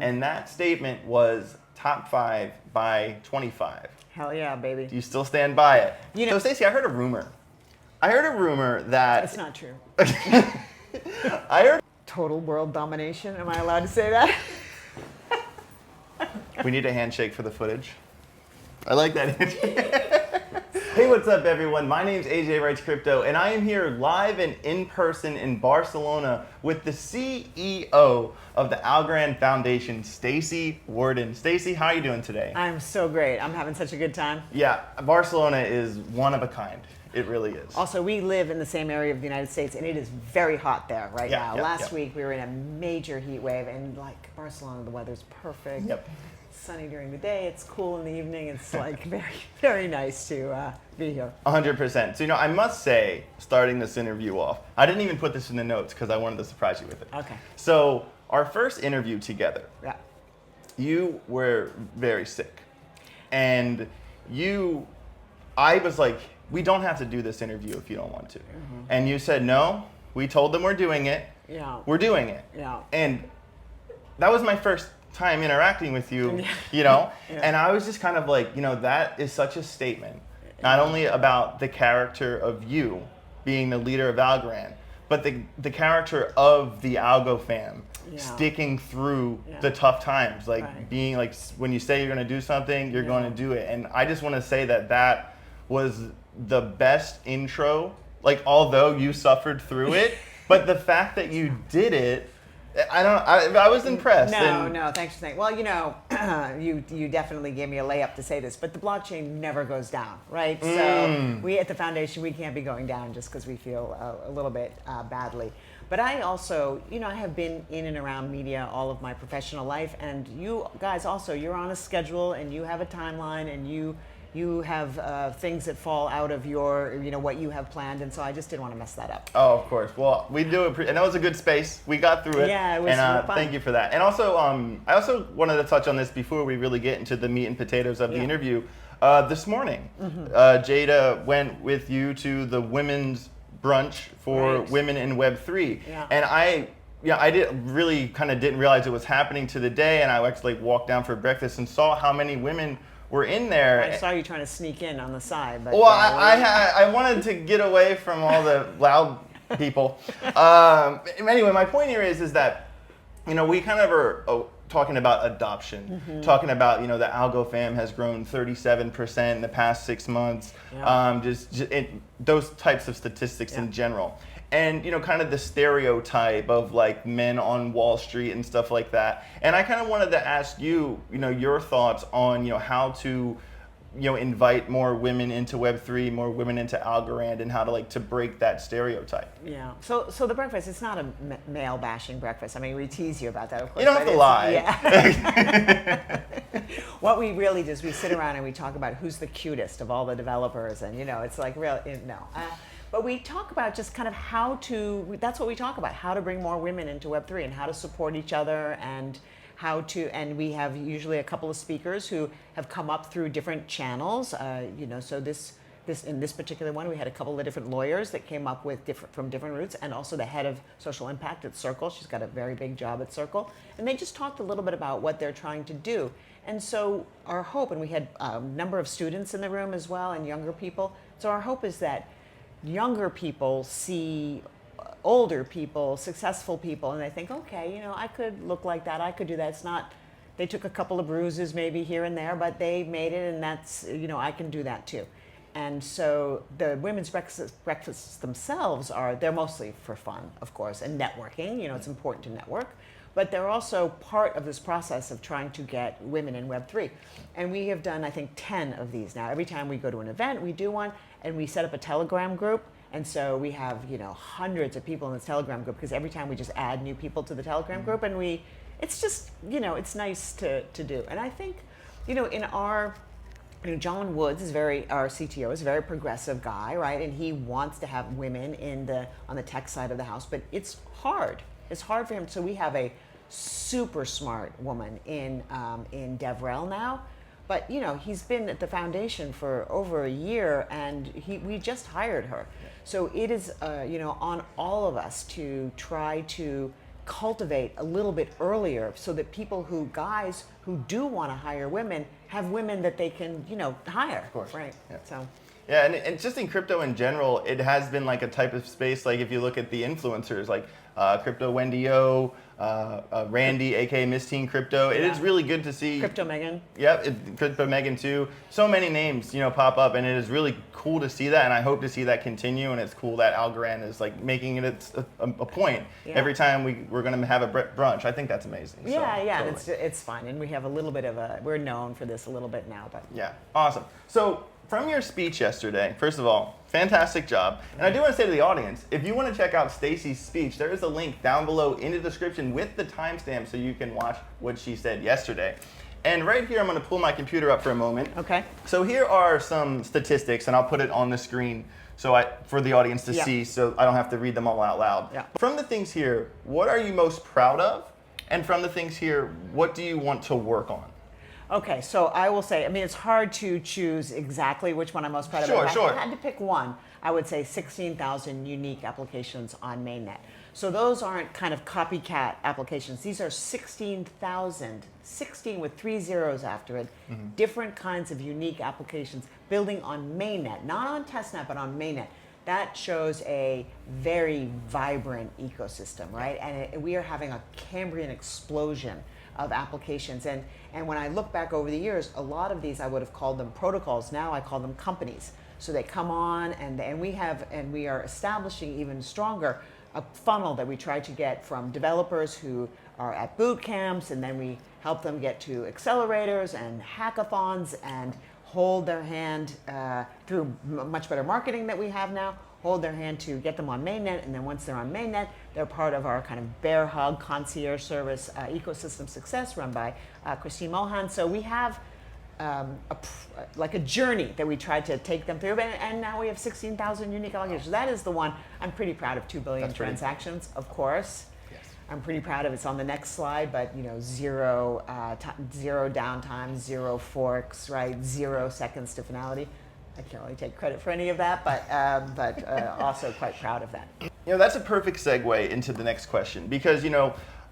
and that statement was top 5 by 25. Hell yeah, baby. Do you still stand by it? You know, so Staci, I heard a rumor. That it's not true. I heard Total world domination. Am I allowed to say that? we need a handshake for the footage. I like that handshake. Hey, what's up, everyone? My name's AJ Writes Crypto, and I am here live and in person in Barcelona with the CEO of the Algorand Foundation, Staci Warden. Staci, how are you doing today? I'm so great. I'm having such a good time. Yeah, Barcelona is one of a kind. It really is. Also, we live in the same area of the United States, and it is very hot there right now. Last week, we were in a major heat wave, and like Barcelona, the weather's perfect. Yep. Sunny during the day, it's cool in the evening. It's like very, very nice to be here. 100%. So, I must say, starting this interview off, I didn't even put this in the notes because I wanted to surprise you with it. Okay. So, our first interview together, you were very sick. And I was like, we don't have to do this interview if you don't want to. Mm-hmm. And you said, no, we told them we're doing it. Yeah. We're doing it. Yeah. And that was my first time interacting with you, Yeah. And I was just kind of like, that is such a statement, not only about the character of you being the leader of Algorand, but the character of the AlgoFam sticking through the tough times, like being like, when you say you're going to do something, you're going to do it. And I just want to say that was the best intro, like, although you suffered through it, but the fact that you did it, I was impressed. No, thanks for saying. Well, you definitely gave me a layup to say this, but the blockchain never goes down, right? So we at the foundation, we can't be going down just because we feel a little bit badly. But I also, I have been in and around media all of my professional life, and you guys also, you're on a schedule and you have a timeline and you have things that fall out of your, what you have planned, and so I just didn't want to mess that up. Oh, of course. Well, we do appreciate, and that was a good space. We got through it. Yeah, it was fun. Thank you for that. And also, I also wanted to touch on this before we really get into the meat and potatoes of the interview. This morning, Jada went with you to the women's brunch for women in Web3, and I didn't realize it was happening to the day, and I actually walked down for breakfast and saw how many women were in there. I saw you trying to sneak in on the side. But, well, I wanted to get away from all the loud people. Anyway, my point here is that, we kind of are talking about adoption, talking about, the AlgoFam has grown 37% in the past 6 months, those types of statistics in general. And, kind of the stereotype of like men on Wall Street and stuff like that. And I kind of wanted to ask you, your thoughts on, how to, invite more women into Web3, more women into Algorand, and how to break that stereotype. Yeah. So the breakfast, it's not a male bashing breakfast. I mean, we tease you about that, of course. You don't have to lie. Yeah. What we really do is we sit around and we talk about who's the cutest of all the developers, and it's like but we talk about just kind of that's what we talk about, how to bring more women into Web3 and how to support each other, and and we have usually a couple of speakers who have come up through different channels, so this in this particular one, we had a couple of different lawyers that came up with from different routes, and also the head of social impact at Circle. She's got a very big job at Circle, and they just talked a little bit about what they're trying to do. And so our hope, and we had a number of students in the room as well, and younger people. So our hope is that younger people see older people, successful people, and they think, okay, I could look like that, I could do that. It's not, they took a couple of bruises maybe here and there, but they made it, and that's, I can do that too. And so the women's breakfasts themselves they're mostly for fun, of course, and networking, it's important to network, but they're also part of this process of trying to get women in Web3. And we have done, I think, 10 of these now. Every time we go to an event, we do one, and we set up a Telegram group. And so we have, hundreds of people in this Telegram group, because every time we just add new people to the Telegram group, and it's just, it's nice to do. And I think, in our, John Woods is our CTO is a very progressive guy, right? And he wants to have women on the tech side of the house, but it's hard. It's hard for him. So we have a super smart woman in DevRel now. But he's been at the foundation for over a year, and we just hired her. So it is on all of us to try to cultivate a little bit earlier so that guys who do want to hire women have women that they can, hire. Of course. Right. Yeah. So. Yeah, and just in crypto in general, it has been like a type of space, like if you look at the influencers, like Crypto Wendy O, Randy, aka Miss Teen Crypto, it is really good to see. Crypto Megan. Yep, Crypto Megan too. So many names, pop up, and it is really cool to see that, and I hope to see that continue, and it's cool that Algorand is like making it a point every time we're going to have a brunch. I think that's amazing. Yeah, totally. and it's fun, and we have a little bit of we're known for this a little bit now, but. Yeah, awesome. So, from your speech yesterday, first of all, fantastic job. And I do want to say to the audience, if you want to check out Staci's speech, there is a link down below in the description with the timestamp so you can watch what she said yesterday. And right here, I'm going to pull my computer up for a moment. Okay. So here are some statistics, and I'll put it on the screen for the audience to see, so I don't have to read them all out loud. Yeah. From the things here, what are you most proud of? And from the things here, what do you want to work on? Okay, so I will say, it's hard to choose exactly which one I'm most proud of. If I had to pick one, I would say 16,000 unique applications on mainnet. So those aren't kind of copycat applications. These are 16,000, 16 with 3 zeros after it, different kinds of unique applications building on mainnet, not on testnet, but on mainnet. That shows a very vibrant ecosystem, right? And we are having a Cambrian explosion of applications. And when I look back over the years, a lot of these I would have called them protocols. Now I call them companies. So they come on, and we are establishing even stronger a funnel that we try to get from developers who are at boot camps, and then we help them get to accelerators and hackathons and hold their hand through much better marketing that we have now, hold their hand to get them on mainnet, and then once they're on mainnet, they're part of our kind of bear hug concierge service ecosystem success run by Christine Mohan. So we have like a journey that we tried to take them through, and now we have 16,000 unique allocations. That is the one. I'm pretty proud of 2 billion transactions, of course. Yes. I'm pretty proud of it's on the next slide, but zero downtime, 0 forks, right? 0 seconds to finality. I can't really take credit for any of that, but also quite proud of that. That's a perfect segue into the next question, because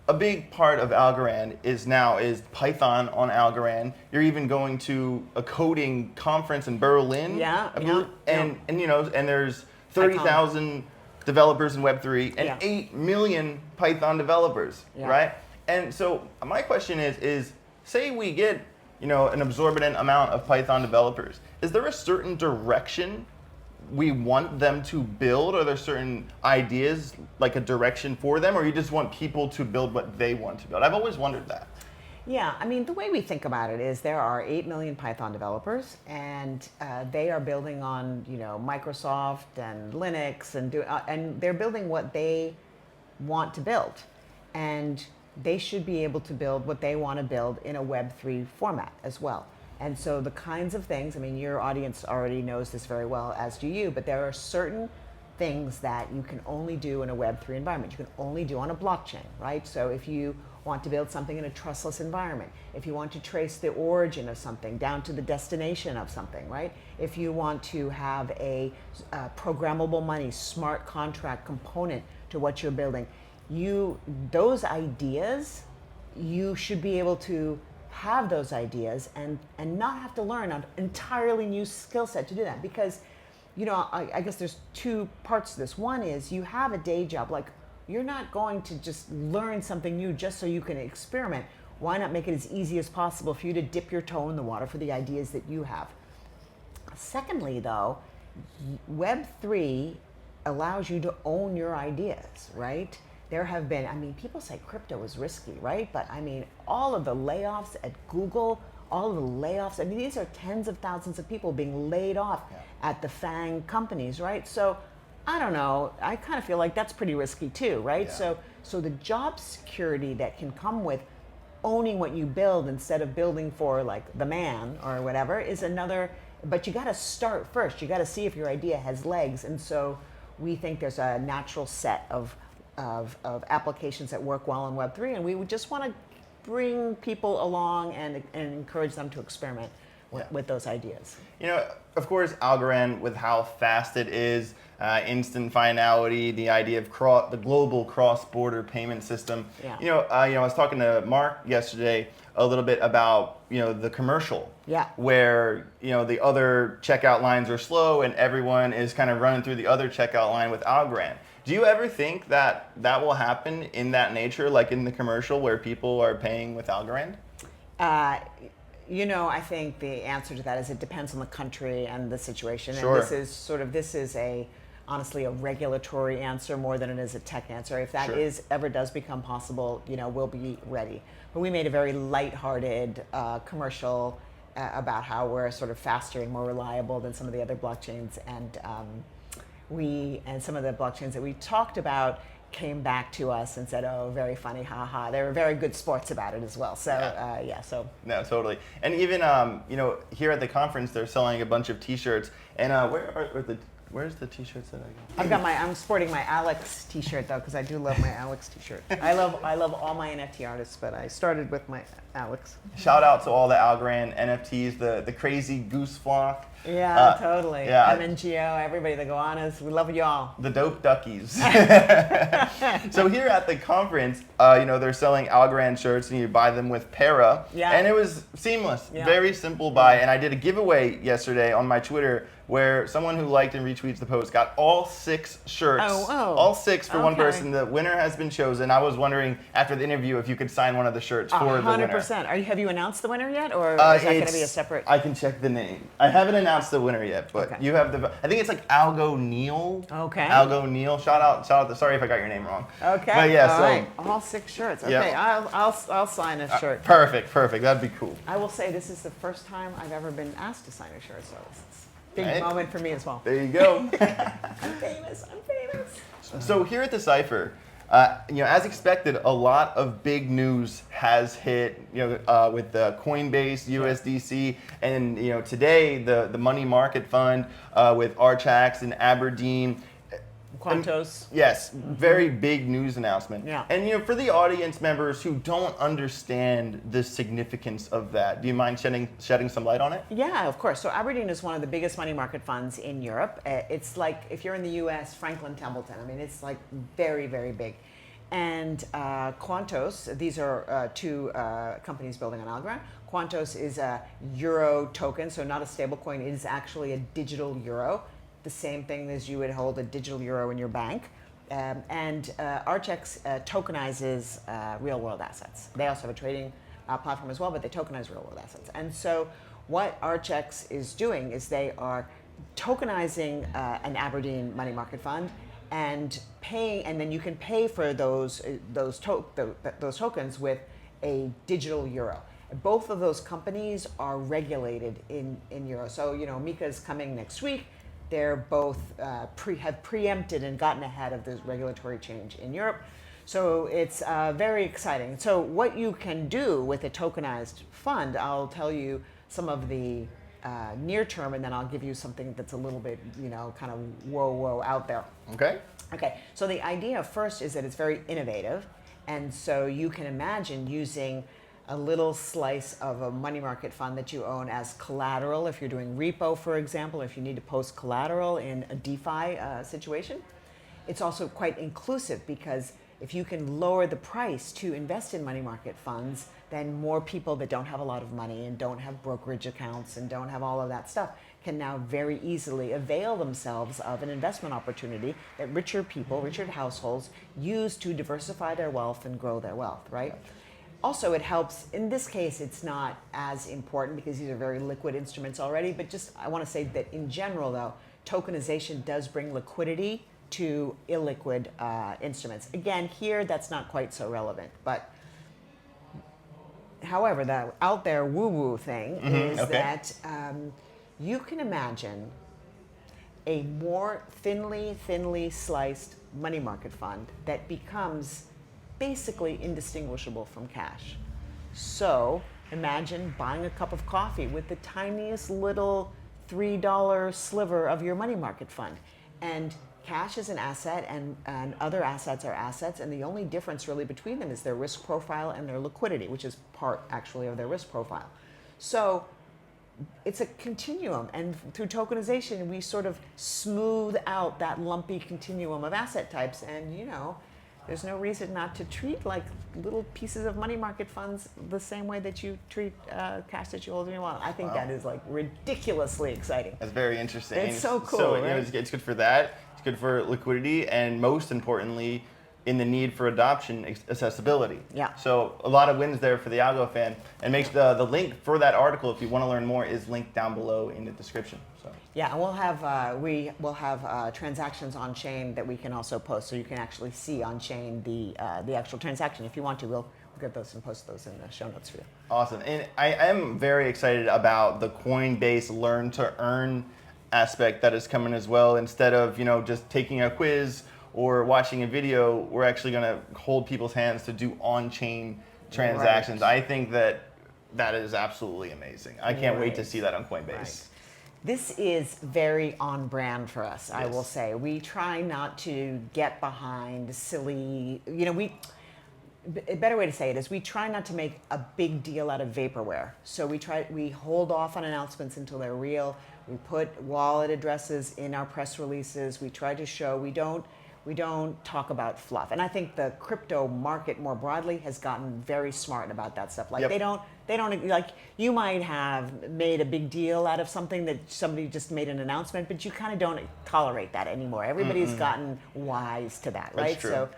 a big part of Algorand is Python on Algorand. You're even going to a coding conference in Berlin. And there's 30,000 developers in Web3 and 8 million Python developers, right? And so my question is say we get an absorbent amount of Python developers, is there a certain direction we want them to build? Are there certain ideas, like a direction for them, or you just want people to build what they want to build? I've always wondered that. Yeah, the way we think about it is there are 8 million Python developers, and they are building on Microsoft and Linux, and they're building what they want to build, and they should be able to build what they want to build in a Web3 format as well. And so the kinds of things, your audience already knows this very well, as do you, but there are certain things that you can only do in a Web3 environment. You can only do on a blockchain, right? So if you want to build something in a trustless environment, if you want to trace the origin of something down to the destination of something, right? If you want to have a programmable money, smart contract component to what you're building, those ideas, you should be able to have those ideas and not have to learn an entirely new skill set to do that. Because, I guess there's 2 parts to this. One is you have a day job. Like, you're not going to just learn something new just so you can experiment. Why not make it as easy as possible for you to dip your toe in the water for the ideas that you have? Secondly, though, Web3 allows you to own your ideas, right? There have been, people say crypto is risky, right? But all of the layoffs at Google, all of the layoffs, these are tens of thousands of people being laid off at the FANG companies, right? So I don't know, I kind of feel like that's pretty risky too, right? Yeah. So the job security that can come with owning what you build instead of building for like the man or whatever is another, but you got to start first. You got to see if your idea has legs. And so we think there's a natural set of applications that work well in Web3, and we would just want to bring people along and encourage them to experiment with those ideas. You know, of course, Algorand, with how fast it is, instant finality, the idea of the global cross-border payment system. Yeah. I was talking to Marc yesterday a little bit about the commercial. Yeah. Where the other checkout lines are slow and everyone is kind of running through the other checkout line with Algorand. Do you ever think that will happen in that nature, like in the commercial where people are paying with Algorand? I think the answer to that is it depends on the country and the situation. Sure. And this is honestly a regulatory answer more than it is a tech answer. If that Sure. ever does become possible, we'll be ready. But we made a very lighthearted commercial about how we're sort of faster and more reliable than some of the other blockchains, and some of the blockchains that we talked about came back to us and said, "Oh, very funny, haha." They were very good sports about it as well. So so no, totally. And even here at the conference, they're selling a bunch of T-shirts. And where's the T-shirts that I got? I'm sporting my Alex T-shirt though, because I do love my Alex T-shirt. I love all my NFT artists, but I started with my Alex. Shout out to all the Algorand NFTs, the crazy goose flock. Yeah, totally. Yeah, MNGO, everybody, the Goannas, we love y'all. The dope duckies. So here at the conference, they're selling Algorand shirts and you buy them with Para. Yeah. And it was seamless, Yeah. very simple buy. And I did a giveaway yesterday on my Twitter where someone who liked and retweets the post got all 6 shirts. All 6 for one person. The winner has been chosen. I was wondering after the interview if you could sign one of the shirts for the winner. 100%. Have you announced the winner yet, or is that going to be a separate? I can check the name. I haven't announced the winner yet, but Okay. you have I think it's like Algo Neil. Okay. Algo Neil. Shout out. Sorry if I got your name wrong. Okay. But yeah, all so right. All 6 shirts. Okay. Yeah. I'll sign a shirt. Perfect. That'd be cool. I will say this is the first time I've ever been asked to sign a shirt, so it's a big Right. moment for me as well. There you go. I'm famous. So here at Decipher, as expected, a lot of big news has hit. With the Coinbase, USDC, and today the money market fund with Archax and Aberdeen. Quantos. Yes, very big news announcement. Yeah. And for the audience members who don't understand the significance of that, do you mind shedding some light on it? Yeah, of course. So Aberdeen is one of the biggest money market funds in Europe. It's like, if you're in the US, Franklin Templeton. I mean, it's like very, very big. And Quantos, these are 2 companies building on Algorand. Quantos is a euro token, so not a stable coin. It is actually a digital euro, the same thing as you would hold a digital euro in your bank. And Archax tokenizes real world assets. They also have a trading platform as well, but they tokenize real world assets. And so what Archax is doing is they are tokenizing an Aberdeen money market fund and paying, and then you can pay for those tokens with a digital euro. Both of those companies are regulated in euro. So Mika is coming next week. They're both have preempted and gotten ahead of this regulatory change in Europe. So it's very exciting. So what you can do with a tokenized fund, I'll tell you some of the near term, and then I'll give you something that's a little bit, kind of whoa out there. Okay. Okay, so the idea first is that it's very innovative. And so you can imagine using a little slice of a money market fund that you own as collateral if you're doing repo, for example, if you need to post collateral in a DeFi situation. It's also quite inclusive because if you can lower the price to invest in money market funds, then more people that don't have a lot of money and don't have brokerage accounts and don't have all of that stuff can now very easily avail themselves of an investment opportunity that richer people, richer households use to diversify their wealth and grow their wealth, right? Also, it helps, in this case, it's not as important because these are very liquid instruments already, but just I want to say that in general, though, tokenization does bring liquidity to illiquid instruments. Again, here, that's not quite so relevant, but however, the out there woo-woo thing is that you can imagine a more thinly sliced money market fund that becomes basically indistinguishable from cash. So imagine buying a cup of coffee with the tiniest little $3 sliver of your money market fund. And cash is an asset and other assets are assets, and the only difference really between them is their risk profile and their liquidity, which is part actually of their risk profile. So it's a continuum, and through tokenization, we sort of smooth out that lumpy continuum of asset types, and there's no reason not to treat like little pieces of money market funds the same way that you treat cash that you hold in your wallet. I think that is like ridiculously exciting. That's very interesting. It's so cool. So right? it's good for that. It's good for liquidity, and most importantly, in the need for adoption, accessibility. Yeah. So a lot of wins there for the AlgoFam, and makes the link for that article, if you want to learn more, is linked down below in the description. So. Yeah, and we'll have transactions on chain that we can also post, so you can actually see on chain the actual transaction. If you want to, we'll get those and post those in the show notes for you. Awesome, and I am very excited about the Coinbase Learn to Earn aspect that is coming as well. Instead of just taking a quiz or watching a video, we're actually going to hold people's hands to do on-chain transactions. Right. I think that is absolutely amazing. I can't wait to see that on Coinbase. Right. This is very on brand for us, yes. I will say. We try not to get behind silly, a better way to say it is we try not to make a big deal out of vaporware. So we hold off on announcements until they're real. We put wallet addresses in our press releases. We try to show we don't talk about fluff. And I think the crypto market more broadly has gotten very smart about that stuff. Like yep. they don't like, you might have made a big deal out of something that somebody just made an announcement, but you kind of don't tolerate that anymore. Everybody's gotten wise to that, right? That's true.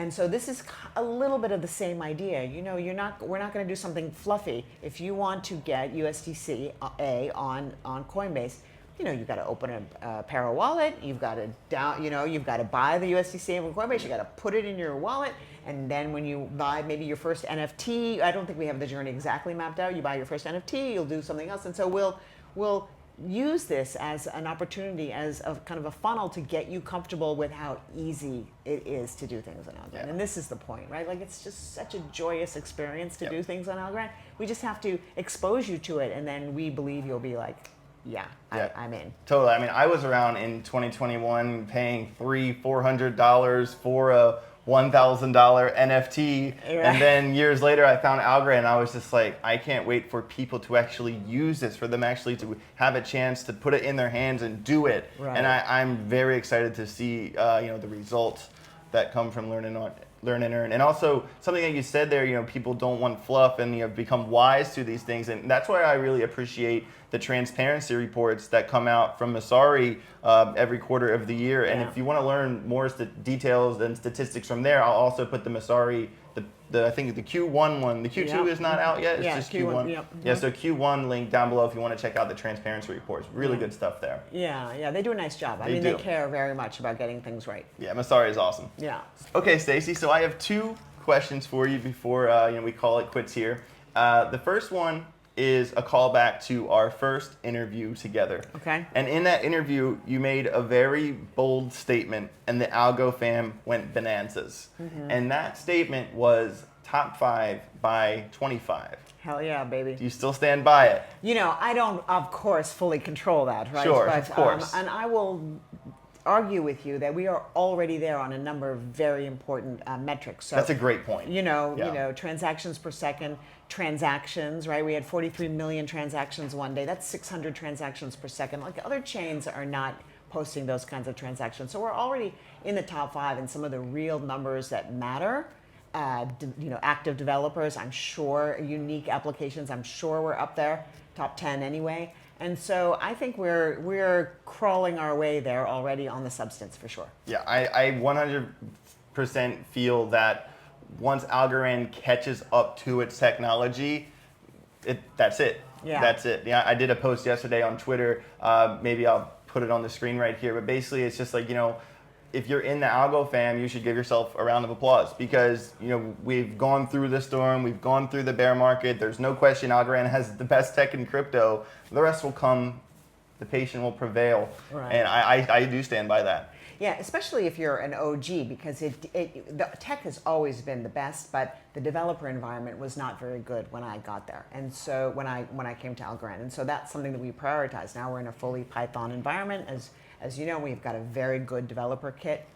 So this is a little bit of the same idea. We're not going to do something fluffy. If you want to get USDC on Coinbase, you've got to open a Paro wallet. You've got to you've got to buy the USDC from Coinbase. You got to put it in your wallet, and then when you buy maybe your first NFT, I don't think we have the journey exactly mapped out. You buy your first NFT, you'll do something else, and so we'll use this as an opportunity, as a kind of a funnel to get you comfortable with how easy it is to do things on Algorand. Yeah. And this is the point, right? Like, it's just such a joyous experience to do things on Algorand. We just have to expose you to it, and then we believe you'll be like, I'm in. Totally. I mean, I was around in 2021 paying $300-$400 for a $1,000 NFT, and then years later I found Algorand, and I was just like, I can't wait for people to actually use this, for them actually to have a chance to put it in their hands and do it. Right. And I'm very excited to see the results that come from learn and earn. And also something that you said there, people don't want fluff, and become wise to these things, and that's why I really appreciate the transparency reports that come out from Messari every quarter of the year. And if you want to learn more details and statistics from there, I'll also put the Messari, I think the Q1 one. The Q2 is not out yet. It's just Q1. Yep. Yeah, so Q1 link down below if you want to check out the transparency reports. Really good stuff there. Yeah, they do a nice job. They care very much about getting things right. Yeah, Messari is awesome. Yeah. Okay, Staci, so I have two questions for you before we call it quits here. The first one is a callback to our first interview together. Okay. And in that interview, you made a very bold statement, and the AlgoFam went bonanzas. Mm-hmm. And that statement was top 5 by 25. Hell yeah, baby. Do you still stand by it? I don't, of course, fully control that, right? Sure, of course. And I will argue with you that we are already there on a number of very important metrics. So, that's a great point. Transactions per second, transactions, right? We had 43 million transactions one day. That's 600 transactions per second. Like, other chains are not posting those kinds of transactions. So we're already in the top 5 in some of the real numbers that matter. Active developers, I'm sure, unique applications, I'm sure we're up there, top 10 anyway. And so I think we're crawling our way there already on the substance, for sure. Yeah, I 100% feel that once Algorand catches up to its technology, that's it. Yeah. That's it. Yeah, I did a post yesterday on Twitter. Maybe I'll put it on the screen right here. But basically, it's just like, if you're in the AlgoFam, you should give yourself a round of applause, because we've gone through the storm, we've gone through the bear market. There's no question Algorand has the best tech in crypto. The rest will come. The patient will prevail. Right. And I do stand by that. Yeah, especially if you're an OG, because the tech has always been the best, but the developer environment was not very good when I got there. And so when I came to Algorand, and so that's something that we prioritize. Now we're in a fully Python environment. As you know, we've got a very good developer kit.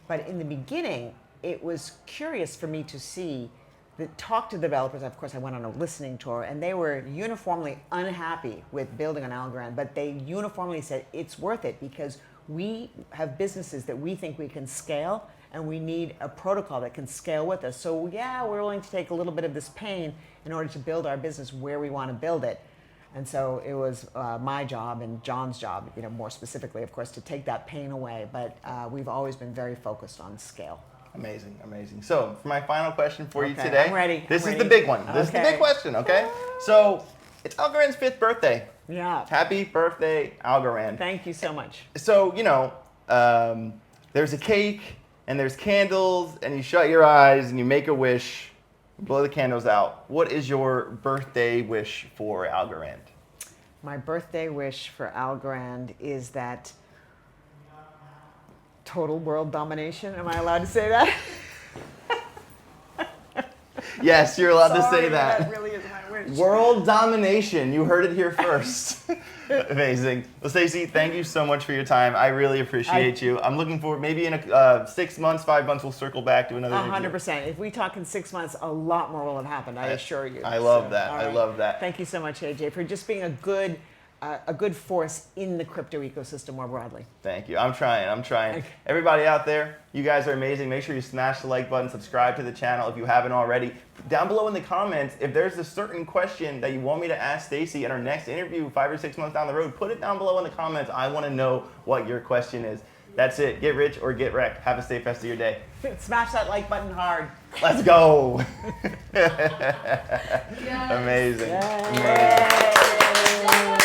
But in the beginning, it was curious for me to see talked to developers. Of course, I went on a listening tour, and they were uniformly unhappy with building on Algorand, but they uniformly said it's worth it because we have businesses that we think we can scale, and we need a protocol that can scale with us. So yeah, we're willing to take a little bit of this pain in order to build our business where we want to build it. And so it was my job and John's job, more specifically, of course, to take that pain away. But we've always been very focused on scale. Amazing, amazing. So for my final question for you Okay, today. I'm ready. This I'm is ready. the big one. This is the Okay. big question, okay? So it's Algorand's 5th birthday. Yeah. Happy birthday, Algorand. Thank you so much. So, there's a cake and there's candles and you shut your eyes and you make a wish, blow the candles out. What is your birthday wish for Algorand? My birthday wish for Algorand is that total world domination. Am I allowed to say that? Yes, you're allowed to Sorry, say that. That really is my wish. World domination. You heard it here first. Amazing. Well, Staci, thank you so much for your time. I really appreciate you. I'm looking forward, maybe in 6 months, 5 months, we'll circle back to another interview. 100%. If we talk in 6 months, a lot more will have happened, I assure you. I love that. all I right. love that. Thank you so much, AJ, for just being a good force in the crypto ecosystem more broadly. Thank you. I'm trying. Okay. Everybody out there, you guys are amazing. Make sure you smash the like button, subscribe to the channel if you haven't already. Down below in the comments, if there's a certain question that you want me to ask Staci in our next interview 5 or 6 months down the road, put it down below in the comments. I want to know what your question is. That's it. Get rich or get wrecked. Have a safe rest of your day. Smash that like button hard. Let's go. Yes. Amazing. Yay. Amazing.